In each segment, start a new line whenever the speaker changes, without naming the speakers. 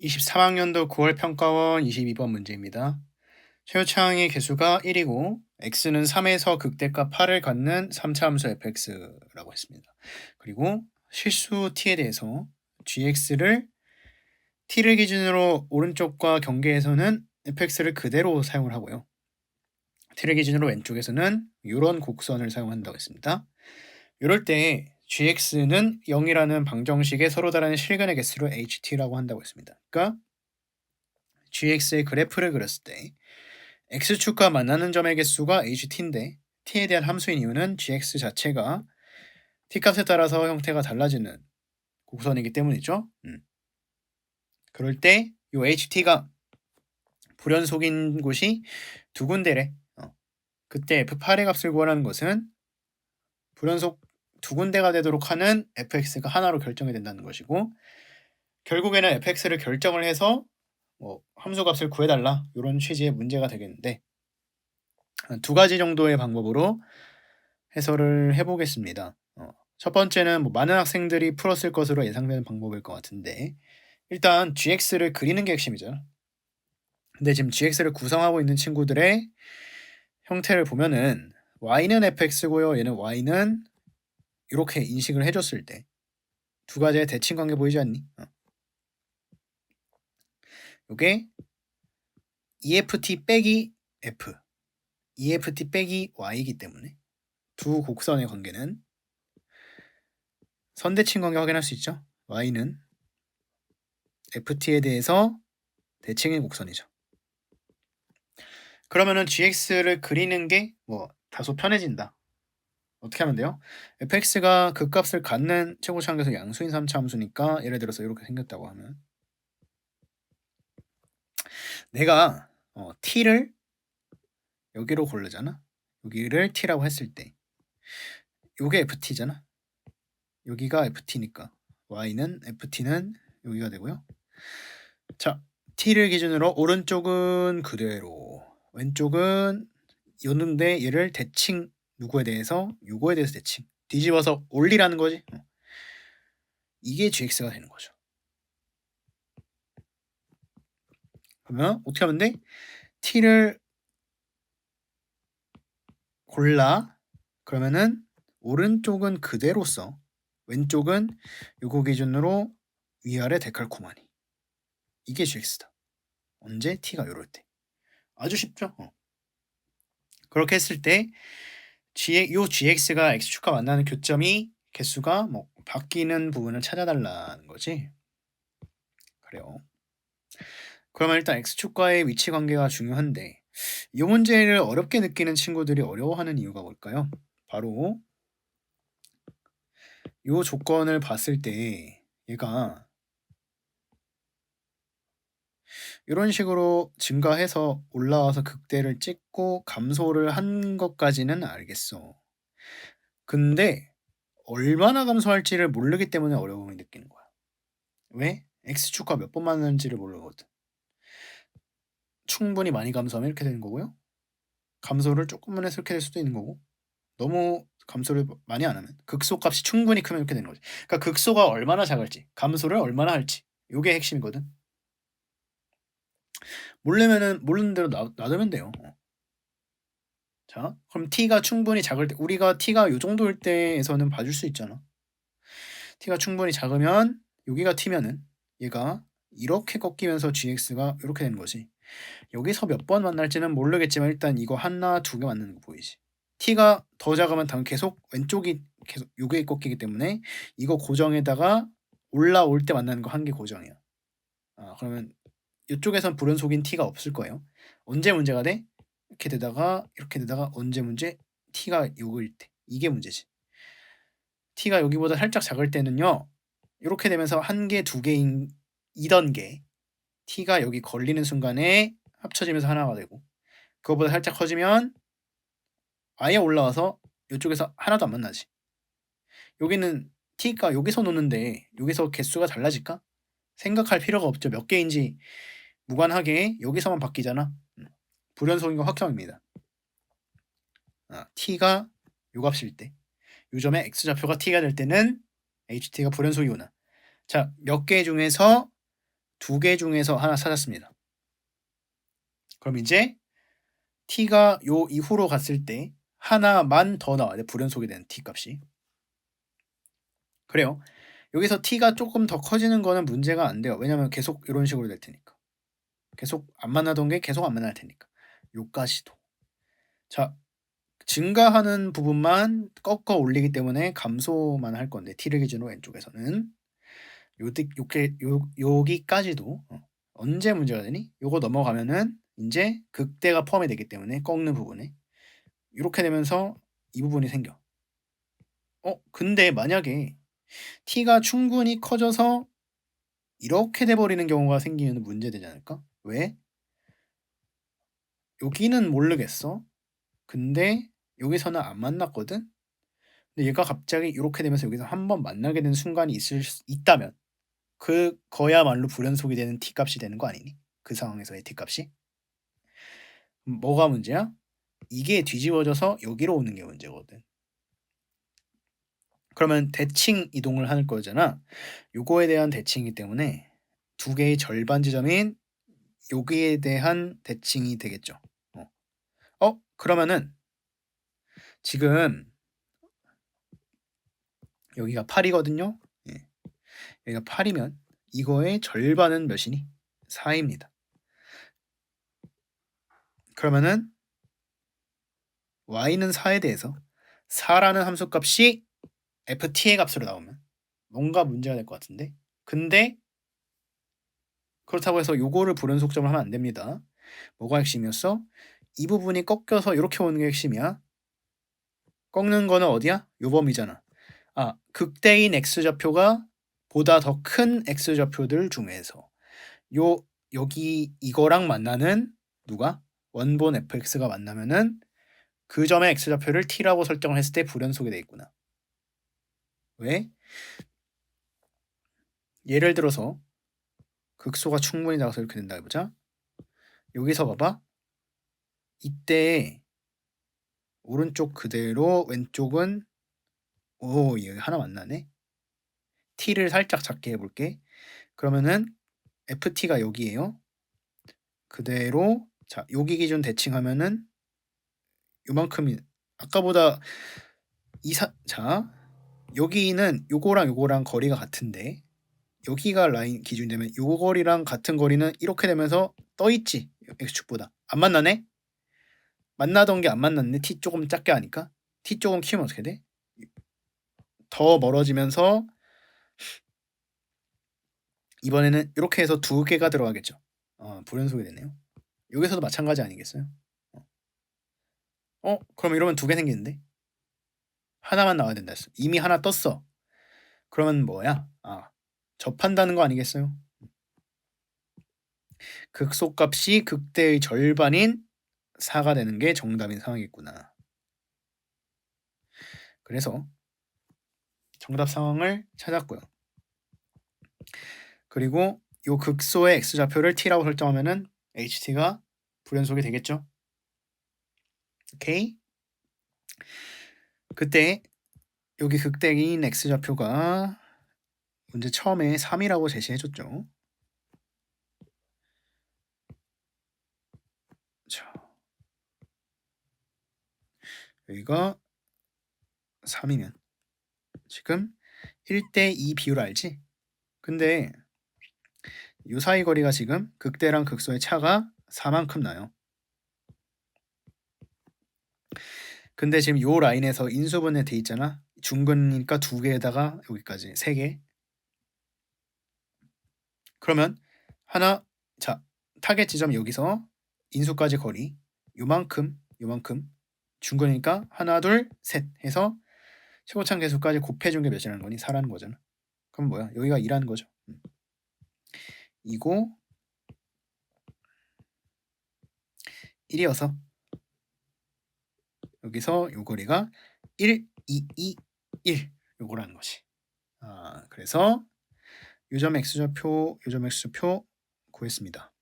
23학년도 9월 평가원 22번 문제입니다. 최우창의 개수가 1이고 x는 3에서 극대값 8을 갖는 3차 함수 fx라고 했습니다. 그리고 실수 t에 대해서 gx를 t를 기준으로 오른쪽과 경계에서는 fx를 그대로 사용을 하고요. t를 기준으로 왼쪽에서는 이런 곡선을 사용한다고 했습니다. 이럴 때 gx는 0이라는 방정식의 서로 다른 실근의 개수를 ht라고 한다고 했습니다. 그러니까 gx의 그래프를 그렸을 때 x축과 만나는 점의 개수가 ht인데 t에 대한 함수인 이유는 gx 자체가 t값에 따라서 형태가 달라지는 곡선이기 때문이죠. 그럴 때 이 ht가 불연속인 곳이 두 군데래. 그때 f8의 값을 구하라는 것은 불연속 두 군데가 되도록 하는 fx가 하나로 결정이 된다는 것이고, 결국에는 fx를 결정을 해서 함수 값을 구해달라, 이런 취지의 문제가 되겠는데, 두 가지 정도의 방법으로 해설을 해보겠습니다. 첫 번째는 많은 학생들이 풀었을 것으로 예상되는 방법일 것 같은데, 일단 gx를 그리는 게 핵심이잖아. 근데 지금 gx를 구성하고 있는 친구들의 형태를 보면은 y는 fx고요, 얘는 y는 이렇게 인식을 해줬을 때 두 가지의 대칭 관계 보이지 않니? 이게 EFT 빼기 F, EFT 빼기 Y이기 때문에 두 곡선의 관계는 선대칭 관계 확인할 수 있죠. Y는 FT에 대해서 대칭인 곡선이죠. 그러면은 GX를 그리는 게 다소 편해진다. 어떻게 하면 돼요? fx가 그 값을 갖는 최고차항에서 양수인 3차 함수니까, 예를 들어서 이렇게 생겼다고 하면 내가 t를 여기로 고르잖아. 여기를 t라고 했을 때 요게 ft잖아. 여기가 ft니까 y는 ft는 여기가 되고요. 자, t를 기준으로 오른쪽은 그대로, 왼쪽은 였는데 얘를 대칭, 누구에 대해서? 요거에 대해서 대칭, 뒤집어서 올리라는 거지. 이게 gx가 되는 거죠. 그러면 어떻게 하면 돼? t를 골라. 그러면은 오른쪽은 그대로 써, 왼쪽은 요거 기준으로 위아래 데칼코마니. 이게 gx다. 언제? t가 요럴 때. 아주 쉽죠? 그렇게 했을 때 요 gx가 x축과 만나는 교점이 개수가 바뀌는 부분을 찾아달라는 거지. 그래요. 그러면 일단 x축과의 위치 관계가 중요한데, 이 문제를 어렵게 느끼는 친구들이 어려워하는 이유가 뭘까요? 바로 이 조건을 봤을 때 얘가 이런 식으로 증가해서 올라와서 극대를 찍고 감소를 한 것까지는 알겠어. 근데 얼마나 감소할지를 모르기 때문에 어려움을 느끼는 거야. 왜? x축과 몇 번 만나는지를 모르거든. 충분히 많이 감소하면 이렇게 되는 거고요. 감소를 조금만 해서 이렇게 될 수도 있는 거고, 너무 감소를 많이 안 하면, 극소값이 충분히 크면 이렇게 되는 거지. 그러니까 극소가 얼마나 작을지, 감소를 얼마나 할지, 이게 핵심이거든. 모르면은 모르는 대로 놔두면 돼요. 자, 그럼 t가 충분히 작을 때, 우리가 t가 이 정도일 때에서는 봐줄 수 있잖아. t가 충분히 작으면, 여기가 t면은 얘가 이렇게 꺾이면서 gx가 이렇게 되는 거지. 여기서 몇 번 만날지는 모르겠지만 일단 이거 하나 두 개 만나는 거 보이지. t가 더 작으면 당연 계속 왼쪽이 계속 요게 꺾이기 때문에 이거 고정에다가 올라올 때 만나는 거 한 개 고정이야. 그러면 이쪽에선 불연속인 t가 없을 거예요. 언제 문제가 돼? 이렇게 되다가 이렇게 되다가 언제 문제? t가 요거일 때. 이게 문제지. t가 여기보다 살짝 작을 때는요, 이렇게 되면서 한 개, 두 개이던 게 t가 여기 걸리는 순간에 합쳐지면서 하나가 되고, 그거보다 살짝 커지면 아예 올라와서 이쪽에서 하나도 안 만나지. 여기는 t가 여기서 노는데 여기서 개수가 달라질까? 생각할 필요가 없죠. 몇 개인지 무관하게 여기서만 바뀌잖아. 불연속인 건 확정입니다. t가 요 값일 때, 요 점에 x좌표가 t가 될 때는 ht가 불연속이구나. 자, 몇 개 중에서 두 개 중에서 하나 찾았습니다. 그럼 이제 t가 요 이후로 갔을 때 하나만 더 나와야 돼. 불연속이 되는 t 값이. 그래요. 여기서 t가 조금 더 커지는 거는 문제가 안 돼요. 왜냐면 계속 이런 식으로 될 테니까. 계속 안 만나던 게 계속 안 만날 테니까. 요까지도. 자, 증가하는 부분만 꺾어 올리기 때문에 감소만 할 건데 t를 기준으로 왼쪽에서는 여기까지도 언제 문제가 되니? 요거 넘어가면은 이제 극대가 포함이 되기 때문에 꺾는 부분에 이렇게 되면서 이 부분이 생겨. 근데 만약에 t가 충분히 커져서 이렇게 돼버리는 경우가 생기면 문제되지 않을까? 왜? 여기는 모르겠어. 근데 여기서는 안 만났거든? 근데 얘가 갑자기 이렇게 되면서 여기서 한번 만나게 되는 순간이 있다면 그거야말로 불연속이 되는 t값이 되는 거 아니니? 그 상황에서의 t값이? 뭐가 문제야? 이게 뒤집어져서 여기로 오는 게 문제거든. 그러면 대칭 이동을 할 거잖아. 요거에 대한 대칭이기 때문에 두 개의 절반 지점인 여기에 대한 대칭이 되겠죠. 그러면은 지금 여기가 8이거든요. 예. 여기가 8이면 이거의 절반은 몇이니? 4입니다. 그러면은 y는 4에 대해서 4라는 함수값이 ft의 값으로 나오면 뭔가 문제가 될 것 같은데. 근데 그렇다고 해서 요거를 불연속점을 하면 안 됩니다. 뭐가 핵심이었어? 이 부분이 꺾여서 이렇게 오는 게 핵심이야. 꺾는 거는 어디야? 요 범위잖아. 극대인 x좌표가 보다 더 큰 x좌표들 중에서 여기 이거랑 만나는 누가? 원본 fx가 만나면은 그 점의 x좌표를 t라고 설정을 했을 때 불연속이 돼 있구나. 왜? 예를 들어서 극소가 충분히 작아서 이렇게 된다 해보자. 여기서 봐봐. 이때 오른쪽 그대로 왼쪽은 여기 하나 만나네. t를 살짝 작게 해볼게. 그러면은 ft가 여기에요. 그대로 자 여기 기준 대칭하면은 요만큼이 아까보다 자 여기는 요거랑 거리가 같은데 여기가 라인 기준이 되면 요 거리랑 같은 거리는 이렇게 되면서 떠있지. x축보다 안 만나네. 만나던 게 안 만났네. t 조금 작게 하니까 t 조금 키우면 어떻게 돼? 더 멀어지면서 이번에는 이렇게 해서 두 개가 들어가겠죠. 불연속이 되네요. 여기서도 마찬가지 아니겠어요? 그럼 이러면 두 개 생기는데 하나만 나와야 된다 했어. 이미 하나 떴어. 그러면 뭐야? 접한다는 거 아니겠어요? 극소값이 극대의 절반인 4가 되는 게 정답인 상황이겠구나. 그래서 정답 상황을 찾았고요. 그리고 요 극소의 x좌표를 t라고 설정하면은 ht가 불연속이 되겠죠. 오케이. 그때 여기 극대인 x좌표가 문제 처음에 3이라고 제시해줬죠. 자, 여기가 3이면 지금 1대 2 비율 알지? 근데 요 사이 거리가 지금 극대랑 극소의 차가 4만큼 나요. 근데 지금 요 라인에서 인수분해 돼 있잖아. 중근이니까 두 개에다가 여기까지 세 개. 그러면 하나 자 타겟 지점 여기서 인수까지 거리 요만큼 중근이니까 하나 둘 셋 해서 최고창 개수까지 곱해준 게 몇이라는 거니? 4라는 거잖아. 그럼 뭐야? 여기가 2라는 거죠. 이고 1이어서 여기서 요 거리가 1, 2, 2, 1 요거라는 거지. 그래서 요점 x좌표, 요점 x좌표 구했습니다.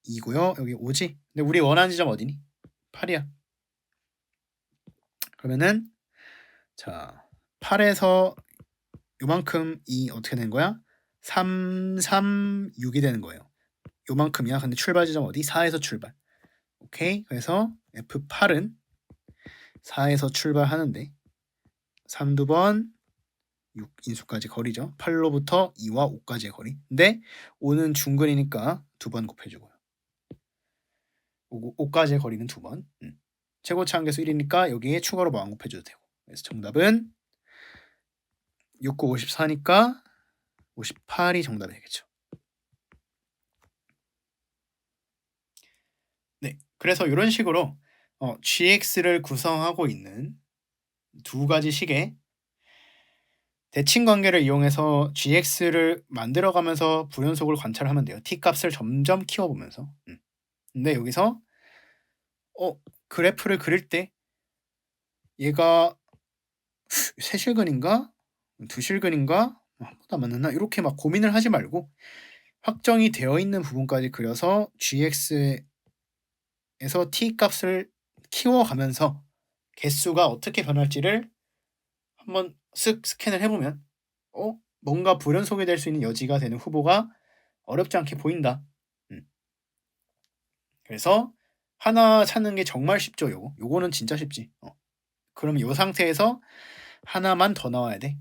2고요. 여기 5지? 근데 우리 원하는 지점 어디니? 8이야. 그러면은 자 8에서 요만큼 이 어떻게 된 거야? 3, 3, 6이 되는 거예요. 요만큼이야. 근데 출발 지점 어디? 4에서 출발. 오케이. 그래서 F8은 4에서 출발하는데 3두번 6인수까지 거리죠. 8로부터 2와 5까지의 거리. 근데 5는 중근이니까 2번 곱해주고요. 5까지의 거리는 2번. 최고치 한계수 1이니까 여기에 추가로 뭐 안 곱해줘도 되고. 그래서 정답은 6, 9, 54니까 58이 정답이 되겠죠. 네, 그래서 이런 식으로 GX를 구성하고 있는 두 가지 식의 대칭 관계를 이용해서 GX를 만들어가면서 부연속을 관찰하면 돼요. t 값을 점점 키워보면서. 근데 여기서 그래프를 그릴 때 얘가 세실근인가? 두실근인가? 한 번도 안 맞는다. 이렇게 막 고민을 하지 말고 확정이 되어 있는 부분까지 그려서 GX에서 t 값을 키워가면서 개수가 어떻게 변할지를 한번 쓱 스캔을 해보면 뭔가 불연속이 될 수 있는 여지가 되는 후보가 어렵지 않게 보인다. 그래서 하나 찾는 게 정말 쉽죠. 요거는 진짜 쉽지. 그럼 요 상태에서 하나만 더 나와야 돼.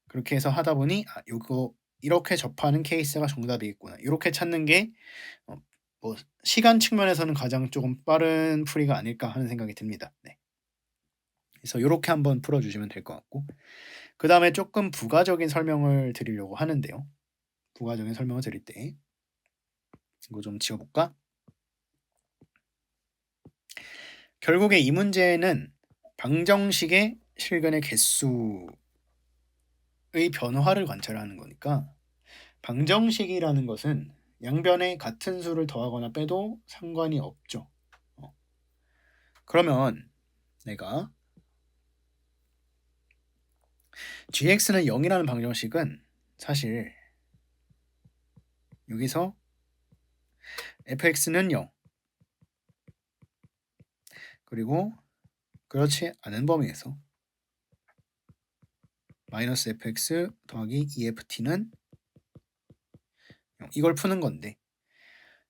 그렇게 해서 하다 보니 요거 이렇게 접하는 케이스가 정답이겠구나. 이렇게 찾는 게 뭐 시간 측면에서는 가장 조금 빠른 풀이가 아닐까 하는 생각이 듭니다. 네. 그래서 이렇게 한번 풀어주시면 될 것 같고 그 다음에 조금 부가적인 설명을 드리려고 하는데요. 부가적인 설명을 드릴 때 이거 좀 지워볼까? 결국에 이 문제는 방정식의 실근의 개수의 변화를 관찰하는 거니까 방정식이라는 것은 양변에 같은 수를 더하거나 빼도 상관이 없죠. 그러면 내가 gx는 0이라는 방정식은 사실 여기서 fx는 0 그리고 그렇지 않은 범위에서 마이너스 fx 더하기 2ft는 0 이걸 푸는 건데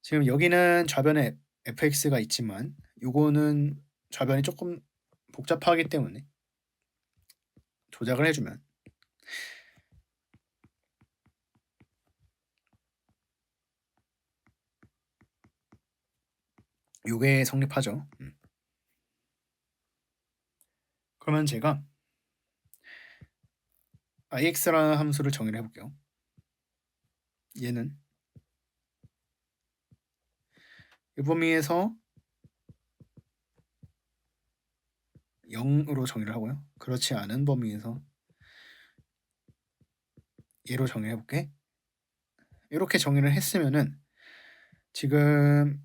지금 여기는 좌변에 fx가 있지만 요거는 좌변이 조금 복잡하기 때문에 조작을 해주면 요게 성립하죠. 그러면 제가 ix라는 함수를 정의를 해볼게요. 얘는 이 범위에서 0으로 정의를 하고요. 그렇지 않은 범위에서 얘로 정의를 해볼게. 이렇게 정의를 했으면은 지금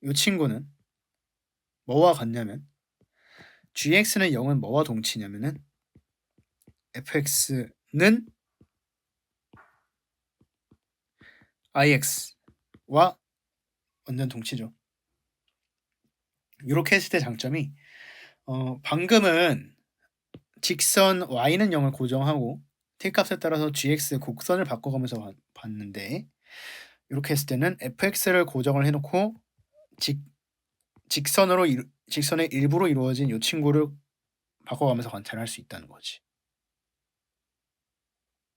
이 친구는 뭐와 같냐면 gx는 0은 뭐와 동치냐면은 fx는 ix와 완전 동치죠. 이렇게 했을 때 장점이 방금은 직선 y는 0을 고정하고 t 값에 따라서 gx 곡선을 바꿔가면서 봤는데 이렇게 했을 때는 fx를 고정을 해놓고 직선의 일부로 이루어진 이 친구를 바꿔가면서 관찰할 수 있다는 거지.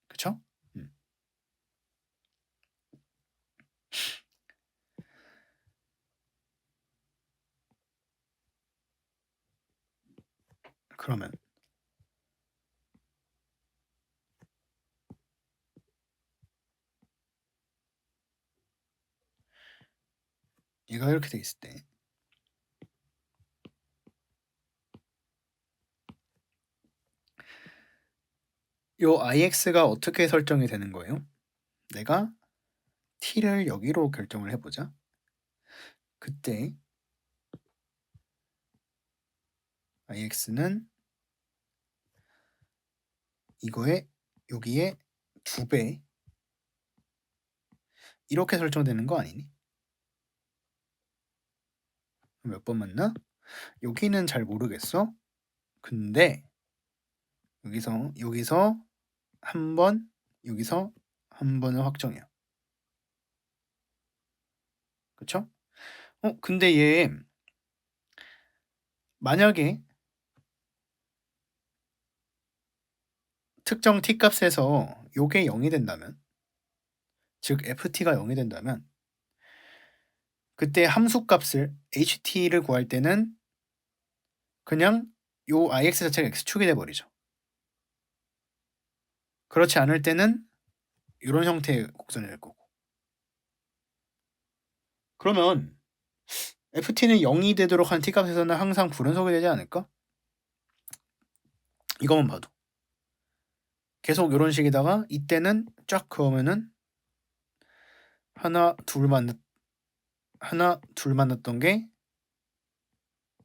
그쵸? 그러면 얘가 이렇게 돼 있을 때 요 ix가 어떻게 설정이 되는 거예요? 내가 t를 여기로 결정을 해보자. 그때 ix는 이거에 여기에 2배 이렇게 설정되는 거 아니니? 몇 번 맞나? 여기는 잘 모르겠어. 근데 여기서 한 번, 여기서 한 번을 확정해요. 그쵸? 근데 얘 만약에 특정 t값에서 요게 0이 된다면, 즉 ft가 0이 된다면 그때 함수값을 ht를 구할 때는 그냥 요 ix 자체가 x축이 돼 버리죠. 그렇지 않을 때는 이런 형태의 곡선이 될 거고. 그러면 ft는 0이 되도록 한 t값에서는 항상 불연속이 되지 않을까? 이거만 봐도. 계속 이런 식이다가 이때는 쫙 그으면은 하나 둘 만났던 게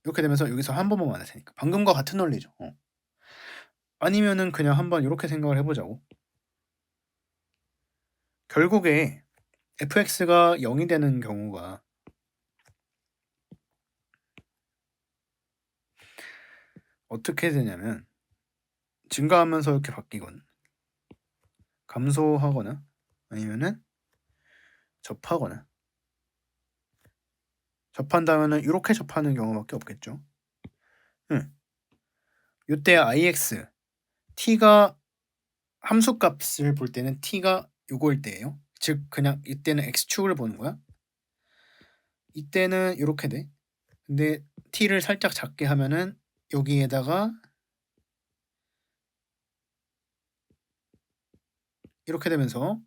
이렇게 되면서 여기서 한 번만 만날 테니까 방금과 같은 원리죠. 아니면은 그냥 한번 이렇게 생각을 해보자고. 결국에 fx가 0이 되는 경우가 어떻게 되냐면 증가하면서 이렇게 바뀌거나 감소하거나 아니면은 접하거나 접한다면은 이렇게 접하는 경우밖에 없겠죠. 이때 ix t가 함수값을 볼 때는 t가 요거일 때예요. 즉 그냥 이때는 x축을 보는 거야. 이때는 이렇게 돼. 근데 t를 살짝 작게 하면은 여기에다가 이렇게 되면서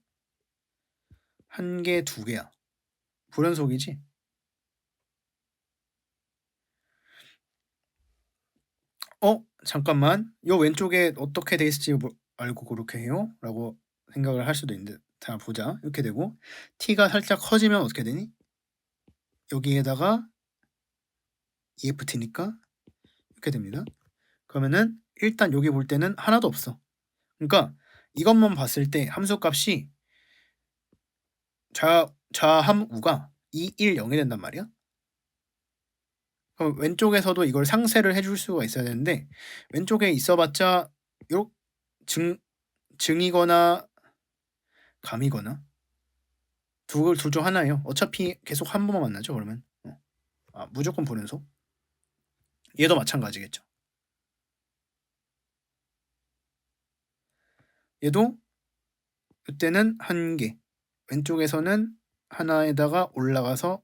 한 개, 두 개야. 불연속이지? 잠깐만. 요 왼쪽에 어떻게 돼 있을지 알고 그렇게 해요? 라고 생각을 할 수도 있는데 자 보자. 이렇게 되고 t가 살짝 커지면 어떻게 되니? 여기에다가 EFT니까 이렇게 됩니다. 그러면은 일단 여기 볼 때는 하나도 없어. 그러니까 이것만 봤을 때 함수값이 좌함우가 2, 1, 0이 된단 말이야. 그럼 왼쪽에서도 이걸 상쇄를 해줄 수가 있어야 되는데 왼쪽에 있어봤자 요 증이거나 감이거나 둘 중 하나예요. 어차피 계속 한 번만 만나죠. 그러면 무조건 불연속. 얘도 마찬가지겠죠. 얘도 이때는 한 개. 왼쪽에서는 하나에다가 올라가서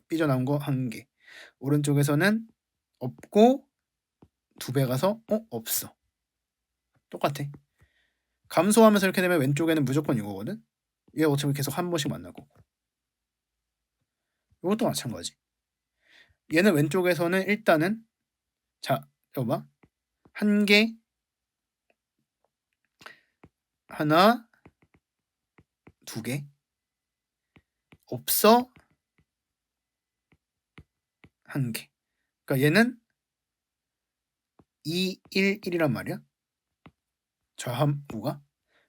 삐져나온 거 한 개. 오른쪽에서는 없고 두 배 가서 없어. 똑같아. 감소하면서 이렇게 되면 왼쪽에는 무조건 이거거든. 얘 어차피 계속 한 번씩 만날 거고. 이것도 마찬가지. 얘는 왼쪽에서는 일단은 자, 이거 봐. 한 개, 하나, 두 개. 없어, 한 개. 그러니까 얘는 2, 1, 1이란 말이야. 좌함우가.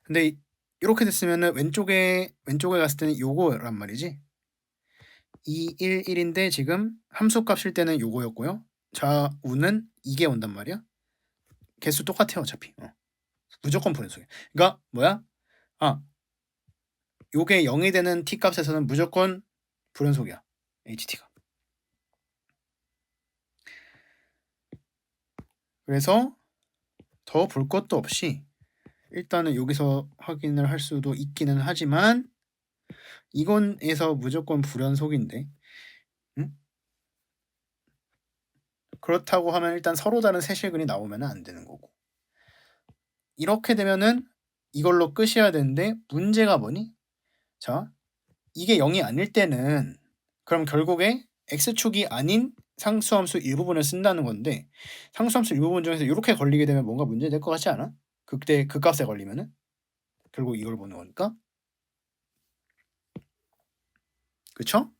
근데 이렇게 됐으면은 왼쪽에 갔을 때는 요거란 말이지. 2, 1, 1인데 지금 함수값 실 때는 요거였고요. 좌우는 이게 온단 말이야. 개수 똑같아요 어차피. 무조건 불연속이야. 그러니까 뭐야? 요게 0이 되는 t 값에서는 무조건 불연속이야. ht가. 그래서 더 볼 것도 없이 일단은 여기서 확인을 할 수도 있기는 하지만 이건에서 무조건 불연속인데 그렇다고 하면 일단 서로 다른 세실근이 나오면 안 되는 거고 이렇게 되면은 이걸로 끝이어야 되는데 문제가 뭐니? 자 이게 0이 아닐 때는 그럼 결국에 x축이 아닌 상수함수 일부분을 쓴다는 건데 상수함수 일부분 중에서 이렇게 걸리게 되면 뭔가 문제 될 것 같지 않아? 그때 그 값에 걸리면은 결국 이걸 보는 거니까 그쵸?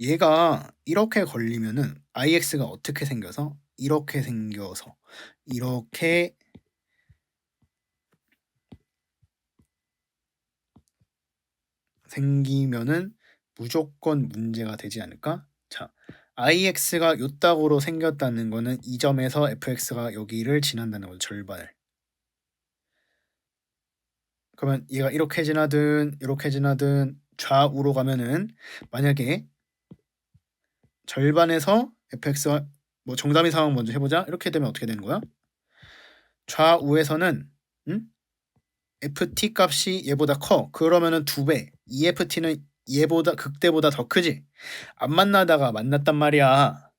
얘가 이렇게 걸리면은 ix가 어떻게 생겨서 이렇게 생겨서 이렇게 생기면은 무조건 문제가 되지 않을까? 자, IX가 요따구로 생겼다는 거는 이 점에서 fx가 여기를 지난다는 거죠. 절반을. 그러면 얘가 이렇게 지나든 이렇게 지나든 좌우로 가면은 만약에 절반에서 fx가 뭐 정답인 상황 먼저 해보자. 이렇게 되면 어떻게 되는 거야? 좌우에서는 ft 값이 얘보다 커. 그러면은 2배. EFT는 얘보다 극대보다 더 크지. 안 만나다가 만났단 말이야.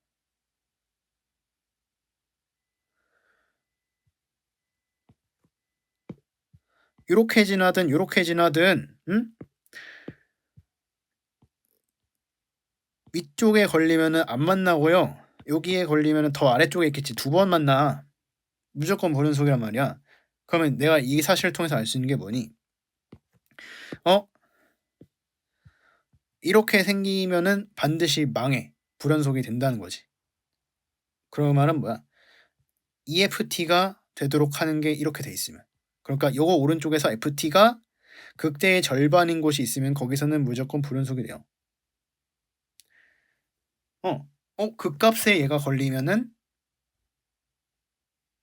요렇게 지나든 요렇게 지나든 위쪽에 걸리면은 안 만나고요. 여기에 걸리면은 더 아래쪽에 있겠지. 2번 만나. 무조건 불연속이란 말이야. 그러면 내가 이 사실을 통해서 알 수 있는 게 뭐니? 이렇게 생기면은 반드시 망해. 불연속이 된다는 거지. 그런 말은 뭐야? EFT가 되도록 하는 게 이렇게 돼 있으면. 그러니까 요거 오른쪽에서 FT가 극대의 절반인 곳이 있으면 거기서는 무조건 불연속이 돼요. 그 값에 얘가 걸리면은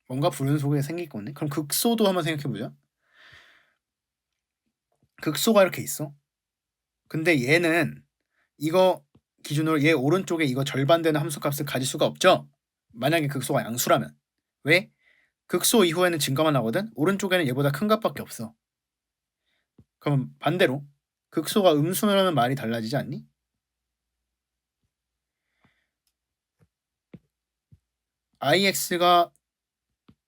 뭔가 불연속이 생길 거네. 그럼 극소도 한번 생각해보자. 극소가 이렇게 있어. 근데 얘는 이거 기준으로 얘 오른쪽에 이거 절반 되는 함수값을 가질 수가 없죠. 만약에 극소가 양수라면. 왜? 극소 이후에는 증가만 하거든. 오른쪽에는 얘보다 큰 값밖에 없어. 그럼 반대로 극소가 음수면 말이 달라지지 않니? IX가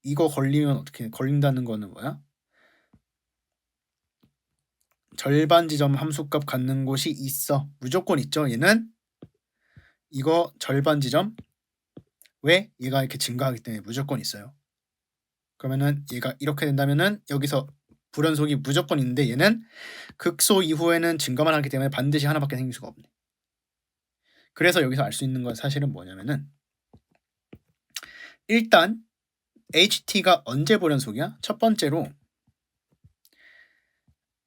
이거 걸리면 어떻게 걸린다는 거는 뭐야? 절반 지점 함수값 갖는 곳이 있어. 무조건 있죠. 얘는 이거 절반 지점. 왜? 얘가 이렇게 증가하기 때문에 무조건 있어요. 그러면은 얘가 이렇게 된다면은 여기서 불연속이 무조건 있는데 얘는 극소 이후에는 증가만 하기 때문에 반드시 하나밖에 생길 수가 없네. 그래서 여기서 알 수 있는 건 사실은 뭐냐면은 일단 HT가 언제 불연속이야? 첫 번째로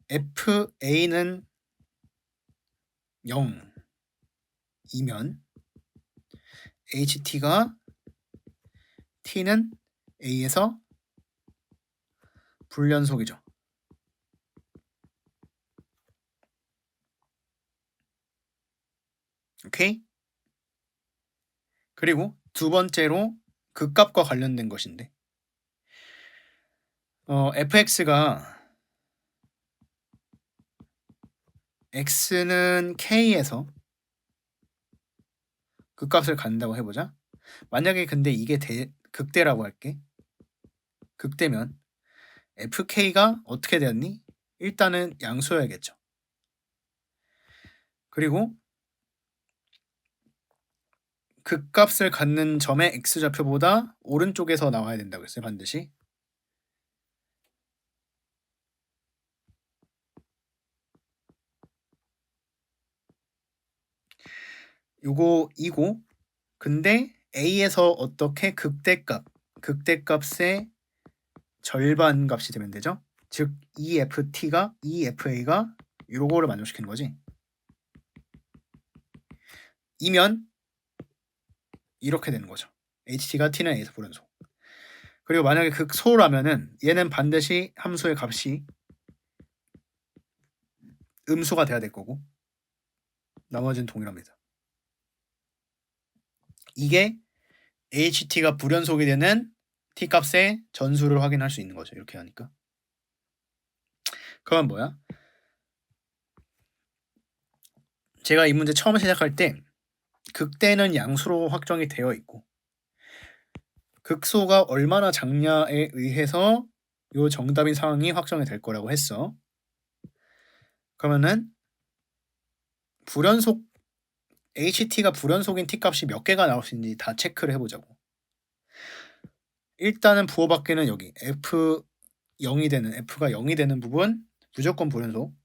FA는 0이면 HT가 T는 A에서 불연속이죠. 오케이? 그리고 두 번째로 극값과 관련된 것인데 fx가 x는 k에서 극값을 갖는다고 해보자. 만약에 근데 이게 극대라고 할게. 극대면 fk가 어떻게 되었니? 일단은 양수여야겠죠. 그리고 극값을 갖는 점의 x좌표보다 오른쪽에서 나와야 된다고 했어요. 반드시. 요거 이고 근데 a에서 어떻게 극대값의 절반 값이 되면 되죠. 즉 EFT가 EFA가 요거를 만족시키는 거지. 이면 이렇게 되는 거죠. HT가 T는 A에서 불연속. 그리고 만약에 극소라면은 얘는 반드시 함수의 값이 음수가 돼야 될 거고 나머지는 동일합니다. 이게 HT가 불연속이 되는 T값의 전수를 확인할 수 있는 거죠. 이렇게 하니까. 그건 뭐야? 제가 이 문제 처음 시작할 때 극대는 양수로 확정이 되어 있고 극소가 얼마나 작냐에 의해서 요 정답인 상황이 확정이 될 거라고 했어. 그러면은 불연속 HT가 불연속인 T값이 몇 개가 나올 수 있는지 다 체크를 해보자고. 일단은 부호밖에는 여기 F가 0이 되는 부분 무조건 불연속.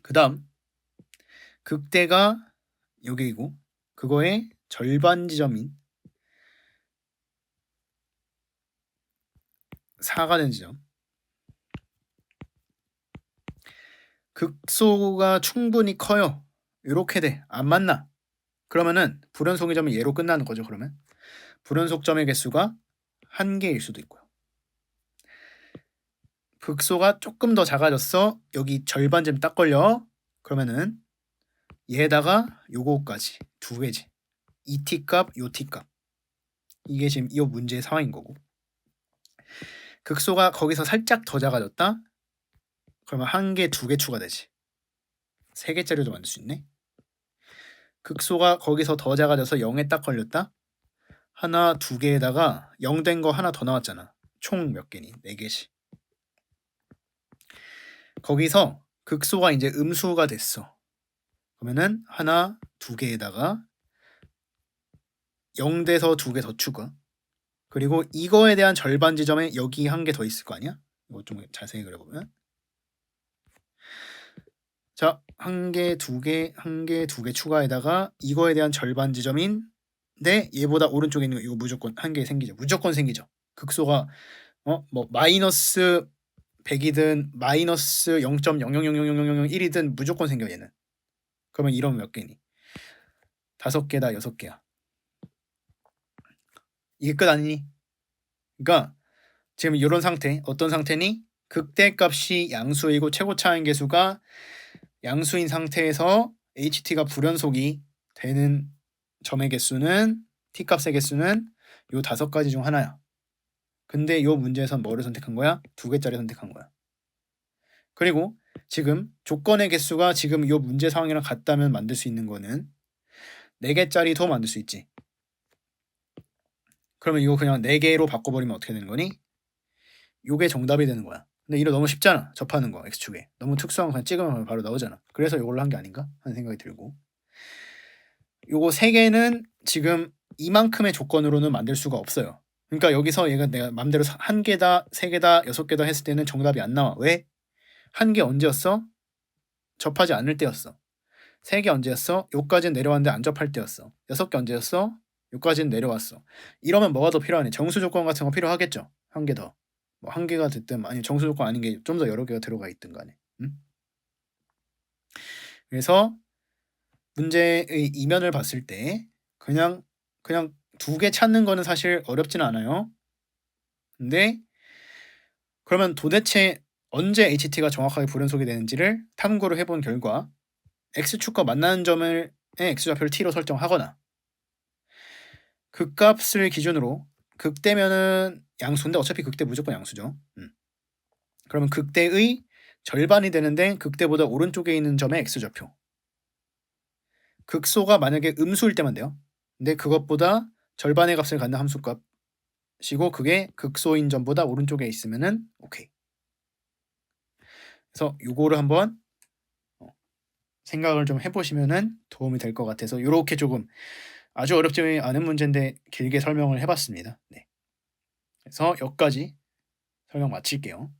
그 다음 극대가 여기이고 그거의 절반 지점인 4가 된 지점. 극소가 충분히 커요. 이렇게 돼. 안 만나. 그러면은 불연속의 점이 얘로 끝나는 거죠. 그러면 불연속점의 개수가 1개일 수도 있고요. 극소가 조금 더 작아졌어. 여기 절반쯤 딱 걸려. 그러면은 얘에다가 요거까지 2개지. 이 t값, 요 t값. 이게 지금 이 문제의 상황인 거고. 극소가 거기서 살짝 더 작아졌다. 그러면 1개, 2개 추가되지. 3개짜리도 만들 수 있네. 극소가 거기서 더 작아져서 0에 딱 걸렸다. 하나, 2개에다가 0 된 거 하나 더 나왔잖아. 총 몇 개니? 4개씩. 거기서 극소가 이제 음수가 됐어. 그러면은 하나, 2개에다가 0 돼서 2개 더 추가. 그리고 이거에 대한 절반 지점에 여기 1개 더 있을 거 아니야? 이거 좀 자세히 그려보면. 자, 1개, 2개, 1개, 2개 추가에다가 이거에 대한 절반 지점인 데 얘보다 오른쪽에 있는 거 이거 무조건 1개 생기죠. 무조건 생기죠. 극소가 뭐 마이너스 100이든 마이너스 0.000000001이든 무조건 생겨 얘는. 그러면 이러면 몇 개니? 5개다, 6개야. 이게 끝 아니니? 그러니까 지금 이런 상태, 어떤 상태니? 극대값이 양수이고 최고차항 계수가 양수인 상태에서 HT가 불연속이 되는 점의 개수는 T값의 개수는 요 5가지 중 하나야. 근데 요 문제에선 뭐를 선택한 거야? 2개짜리 선택한 거야. 그리고 지금 조건의 개수가 지금 요 문제 상황이랑 같다면 만들 수 있는 거는 4개짜리도 만들 수 있지. 그러면 이거 그냥 4개로 바꿔버리면 어떻게 되는 거니? 요게 정답이 되는 거야. 근데 이거 너무 쉽잖아. 접하는 거 X축에. 너무 특수한 거 그냥 찍으면 바로 나오잖아. 그래서 이걸로 한 게 아닌가 하는 생각이 들고. 요거 3개는 지금 이만큼의 조건으로는 만들 수가 없어요. 그러니까 여기서 얘가 내가 맘대로 1개다, 3개다, 6개다 했을 때는 정답이 안 나와. 왜? 1개 언제였어? 접하지 않을 때였어. 3개 언제였어? 요까지는 내려왔는데 안 접할 때였어. 6개 언제였어? 요까지는 내려왔어. 이러면 뭐가 더 필요하니? 정수 조건 같은 거 필요하겠죠. 1개 더. 뭐 1개가 됐든 아니 정수 조건 아닌 게 좀 더 여러 개가 들어가 있든 간에. 그래서 문제의 이면을 봤을 때 그냥 2개 찾는 거는 사실 어렵지는 않아요. 근데 그러면 도대체 언제 HT가 정확하게 불연속이 되는지를 탐구를 해본 결과 X축과 만나는 점을 X좌표를 T로 설정하거나 극값을 기준으로 극대면은 양수인데 어차피 극대 무조건 양수죠. 그러면 극대의 절반이 되는데 극대보다 오른쪽에 있는 점의 X좌표. 극소가 만약에 음수일 때만 돼요. 근데 그것보다 절반의 값을 갖는 함수값이고 그게 극소인 점보다 오른쪽에 있으면은 오케이. 그래서 요거를 한번 생각을 좀 해보시면은 도움이 될 것 같아서 요렇게 조금 아주 어렵지 않은 문제인데 길게 설명을 해봤습니다. 네. 그래서 여기까지 설명 마칠게요.